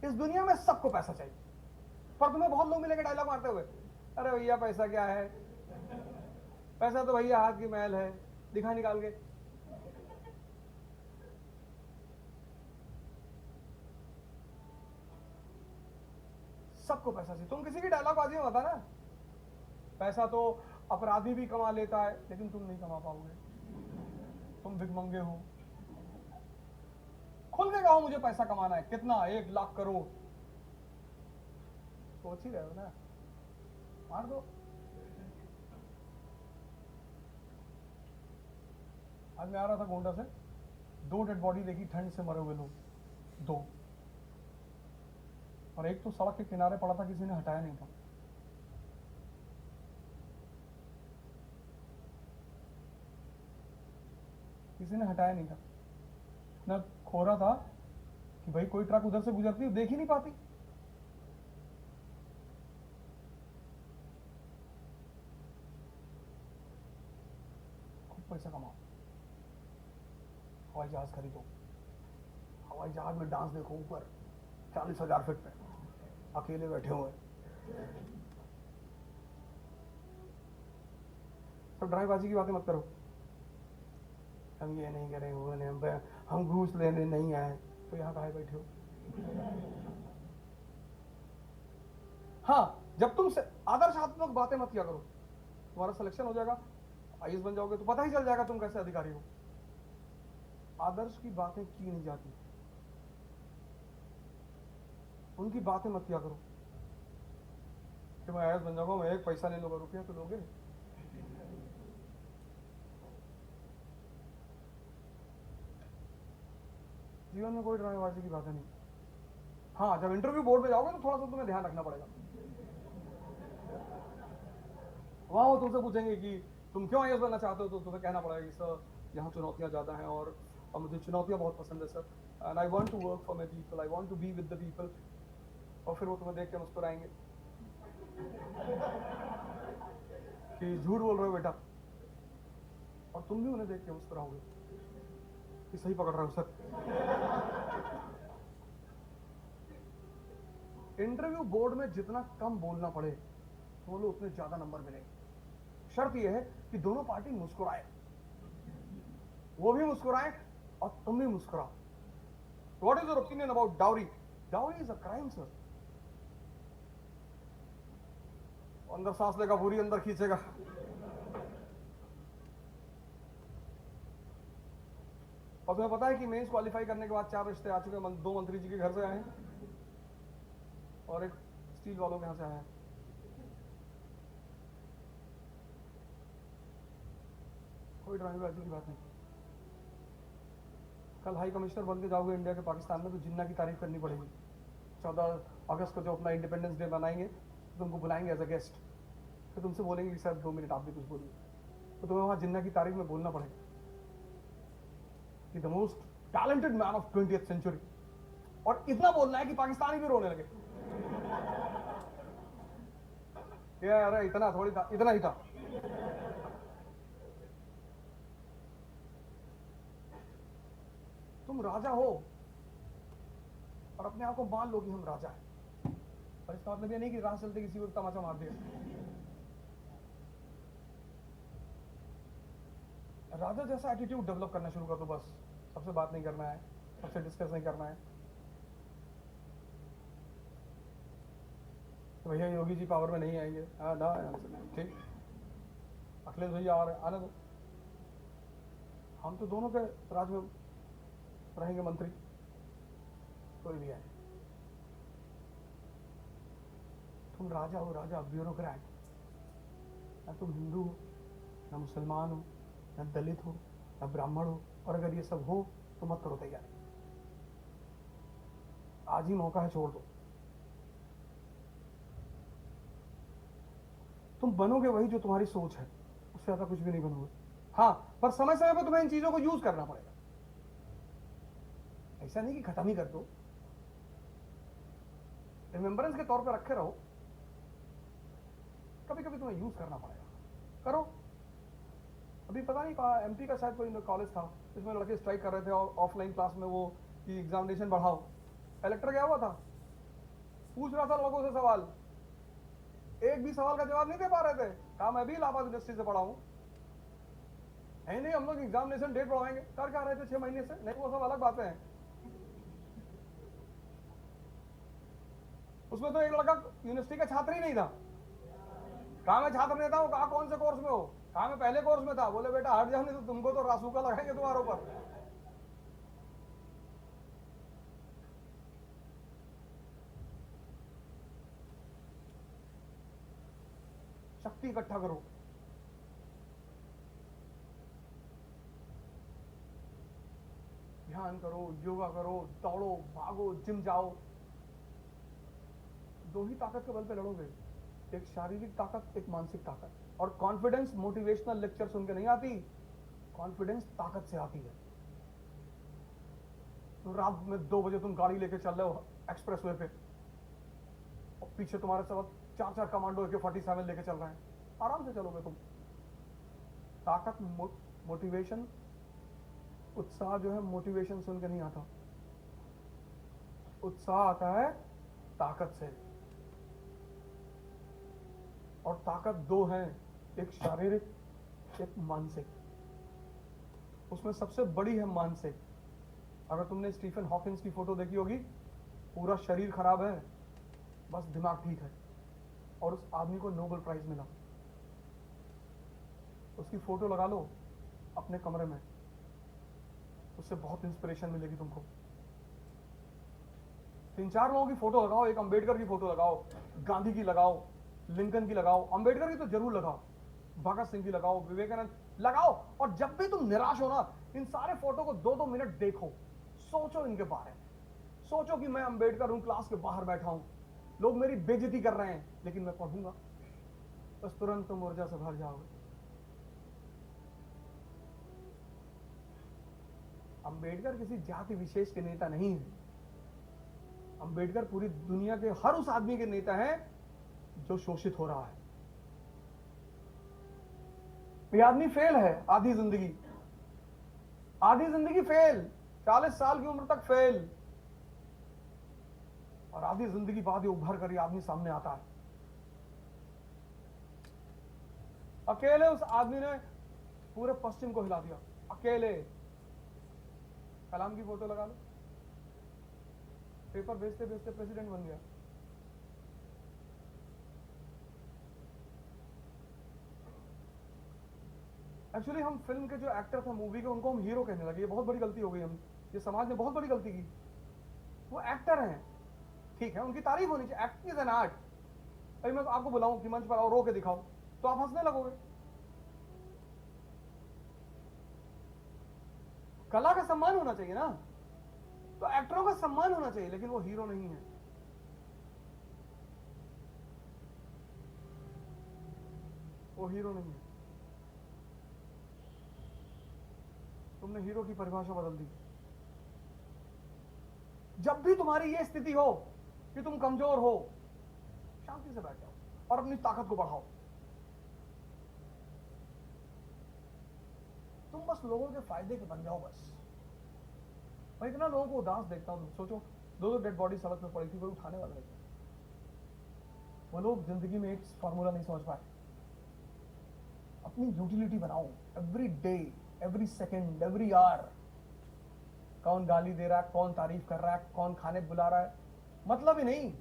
इस दुनिया में सबको पैसा चाहिए, पर तुम्हें बहुत लोग मिलेंगे डायलॉग मारते हुए, अरे भैया पैसा क्या है, पैसा तो भैया हाथ की मैल है, दिखा निकाल के। सबको पैसा चाहिए। तुम किसी की डायलॉग बाजी में बता ना, पैसा तो अपराधी भी कमा लेता है लेकिन तुम नहीं कमा पाओगे, तुम भिखमंगे हो। खुल के कहो मुझे पैसा कमाना है, कितना, 1 लाख करोड़, सोच ही रहे हो ना, मार दो। आज मैं आ रहा था गोंडा से, 2 डेड बॉडी देखी, ठंड से मरे हुए लोग, 2, और एक तो सड़क के किनारे पड़ा था, किसी ने हटाया नहीं था। किसी ने हटाया नहीं था, ना खोरा था कि भाई कोई ट्रक उधर से गुजरती देख ही नहीं पाती। खूब पैसा कमाओ, हवाई जहाज खरीदो, हवाई जहाज में डांस देखो ऊपर 40,000 फीट पे, अकेले बैठे हुए। सब ड्राइवबाजी की बातें मत करो, हम ये नहीं करें, वो नहीं, हम घूस लेने नहीं आए, तो यहाँ काहे बैठे हो। हाँ, जब तुम आदर्शात्मक बातें मत किया करो, तुम्हारा सिलेक्शन हो जाएगा, आईएएस बन जाओगे तो पता ही चल जाएगा तुम कैसे अधिकारी हो। आदर्श की बातें की नहीं जाती, उनकी बातें मत किया करो कि मैं आईएएस बन जाऊंगा, मैं 1 पैसा ले लूंगा, रुपया तो लोगे। जीवन में कोई ड्रामेबाजी की बातें नहीं। हाँ, जब इंटरव्यू बोर्ड पे जाओगे तो थोड़ा सा तुम्हें ध्यान रखना पड़ेगा। वहां वो तुमसे पूछेंगे कि तुम क्यों आईएएस बनना चाहते हो, तो तुम्हें कहना पड़ेगा कि सर यहाँ चुनौतियां ज़्यादा हैं और मुझे चुनौतियां बहुत पसंद है sir, and I want to work for my people, I want to be with the people. और फिर वो तुम्हें देख के मुस्कुराएंगे कि झूठ बोल रहे हो बेटा, और तुम भी उन्हें देख के मुस्कुराओगे कि सही पकड़ रहे हो सर। इंटरव्यू बोर्ड में जितना कम बोलना पड़े, बोलो उतने ज्यादा नंबर मिलेंगे। शर्त यह है कि दोनों पार्टी मुस्कुराए, वो भी मुस्कुराए और तुम भी मुस्कुराओ। What is your opinion about dowry? Dowry is a crime sir. अंदर सांस लेगा, पूरी अंदर खींचेगा। और तुम्हें पता है कि मेंस क्वालिफाई करने के बाद 4 रिश्ते आ चुके हैं, 2 मंत्री जी के घर से आए हैं और एक स्टील वालों के यहां से आया है। कोई ड्रामेबाजी की बात नहीं। कल हाई कमिश्नर बन के जाओगे इंडिया के पाकिस्तान में तो जिन्ना की तारीफ करनी पड़ेगी। 14 अगस्त को जो अपना इंडिपेंडेंस डे मनाएंगे तो तुमको बुलाएंगे एज अ गेस्ट, फिर तुमसे बोलेंगे कि सर 2 मिनट आप भी कुछ बोलिए, तो तुम्हें वहां जिन्ना की तारीफ में बोलना पड़ेगा कि the most talented man of 20th century, और इतना बोलना है कि पाकिस्तानी भी रोने लगे। अरे इतना थोड़ी था, इतना ही था। तुम राजा हो और अपने आप को मान लो कि हम राजा हैं, और इसका मतलब ये नहीं कि राह चलते किसी को तमाचा मार दिया। राजा जैसा एटीट्यूड डेवलप करना शुरू कर दो बस। सबसे बात नहीं करना है, सबसे डिस्कस नहीं करना है। तो भैया योगी जी पावर में नहीं आएंगे, हाँ ना, ठीक, अखिलेश भैया आने दो, हम तो दोनों के राज में रहेंगे मंत्री, कोई भी आए। तुम राजा हो, राजा, ब्यूरोक्रेट। ना तुम हिंदू हो, ना मुसलमान हो, ना दलित हो, ना ब्राह्मण हो, और अगर ये सब हो तो मत करो तैयारी, आज ही मौका है, छोड़ दो। तुम बनोगे वही जो तुम्हारी सोच है, उससे ज्यादा कुछ भी नहीं बनोगे। हाँ, पर समय समय पर तुम्हें इन चीजों को यूज करना पड़ेगा, ऐसा नहीं कि खत्म ही कर दो, रिमेम्बरेंस के तौर पर रखे रहो, कभी कभी तुम्हें यूज करना पड़ेगा, करो। अभी पता नहीं कहा, एमपी का शायद कोई कॉलेज था जिसमें लड़के स्ट्राइक कर रहे थे और ऑफलाइन क्लास में वो कि एग्जामिनेशन बढ़ाओ, कलेक्टर गया हुआ था, पूछ रहा था लोगों से सवाल, एक भी सवाल का जवाब नहीं दे पा रहे थे। कहा मैं भी इलाहाबाद यूनिवर्सिटी से पढ़ा हूं, है नहीं हम लोग एग्जामिनेशन डेट बढ़वाएंगे। कर क्या रहे थे 6 महीने से? नहीं, वो सब अलग बातें हैं। उसमें तो एक लड़का यूनिवर्सिटी का छात्र ही नहीं था। कहा मैं छात्र नहीं था। वो कहा कौन से कोर्स में हो? कहा मैं पहले कोर्स में था। बोले बेटा हट जाओ, नहीं तो तुमको तो रासूका लगाएंगे तुम्हारे ऊपर। शक्ति इकट्ठा करो, ध्यान करो, योगा करो, दौड़ो, भागो, जिम जाओ। दो ही ताकत के बल पे लड़ोगे, एक शारीरिक ताकत, एक मानसिक ताकत। और कॉन्फिडेंस मोटिवेशनल लेक्चर सुन के नहीं आती, कॉन्फिडेंस ताकत से आती है। तो रात में 2 बजे तुम गाड़ी लेके चल रहे हो एक्सप्रेस वे पे, और पीछे तुम्हारे साथ 4 कमांडो AK-47 लेके चल रहे हैं, आराम से चलोगे तुम। ताकत, मोटिवेशन, उत्साह जो है मोटिवेशन सुन के नहीं आता, उत्साह आता है ताकत से। और ताकत 2 है, एक शारीरिक, एक मानसिक। उसमें सबसे बड़ी है मानसिक। अगर तुमने स्टीफन हॉकिंस की फोटो देखी होगी, पूरा शरीर खराब है, बस दिमाग ठीक है, और उस आदमी को नोबेल प्राइज मिला। उसकी फोटो लगा लो अपने कमरे में, उससे बहुत इंस्पिरेशन मिलेगी तुमको। 3-4 लोगों की फोटो लगाओ, एक अंबेडकर की फोटो लगाओ, गांधी की लगाओ, लिंकन की लगाओ, अंबेडकर की तो जरूर लगाओ, भगत सिंह की लगाओ, विवेकानंद लगाओ। और जब भी तुम निराश हो ना, इन सारे फोटो को 2-2 मिनट देखो, सोचो इनके बारे में। सोचो कि मैं अंबेडकर हूं, क्लास के बाहर बैठा हूं, लोग मेरी बेइज्जती कर रहे हैं, लेकिन मैं पढ़ूंगा। बस तुरंत तुम ऊर्जा से भर जाओगे। अंबेडकर किसी जाति विशेष के नेता नहीं है। अंबेडकर पूरी दुनिया के हर उस आदमी के नेता हैं जो शोषित हो रहा है। ये आदमी फेल है, आधी जिंदगी, आधी जिंदगी फेल, 40 साल की उम्र तक फेल, और आधी जिंदगी बाद ये उभर कर ये आदमी सामने आता है। अकेले उस आदमी ने पूरे पश्चिम को हिला दिया, अकेले। कलाम की फोटो लगा लो, पेपर भेजते भेजते प्रेसिडेंट बन गया। एक्चुअली हम फिल्म के जो एक्टर थे, मूवी के, उनको हम हीरो कहने लगे। ये बहुत बड़ी गलती हो गई, हम ये समाज ने बहुत बड़ी गलती की। वो एक्टर हैं, ठीक है, उनकी तारीफ होनी चाहिए। Acting is an art. अभी मैं आपको बुलाऊं कि मंच पर आओ, रो के दिखाओ, तो आप हंसने लगोगे। कला का सम्मान होना चाहिए ना, तो एक्टरों का सम्मान होना चाहिए, लेकिन वो हीरो नहीं है। वो हीरो नहीं है। तुमने हीरो की परिभाषा बदल दी। जब भी तुम्हारी ये स्थिति हो कि तुम कमजोर हो, शांति से बैठ जाओ और अपनी ताकत को बढ़ाओ। तुम बस लोगों के फायदे के बन जाओ बस। मैं इतना लोगों को उदास देखता हूं। सोचो, 2 डेड बॉडी सड़क पे पड़ी थी, कोई उठाने वाला नहीं। वो लोग जिंदगी में एक फॉर्मूला नहीं समझ पाए। अपनी यूटिलिटी बनाओ, every day, every second, every hour. कौन गाली दे रहा है, कौन तारीफ कर रहा है, कौन खाने बुला रहा है, मतलब ही नहीं।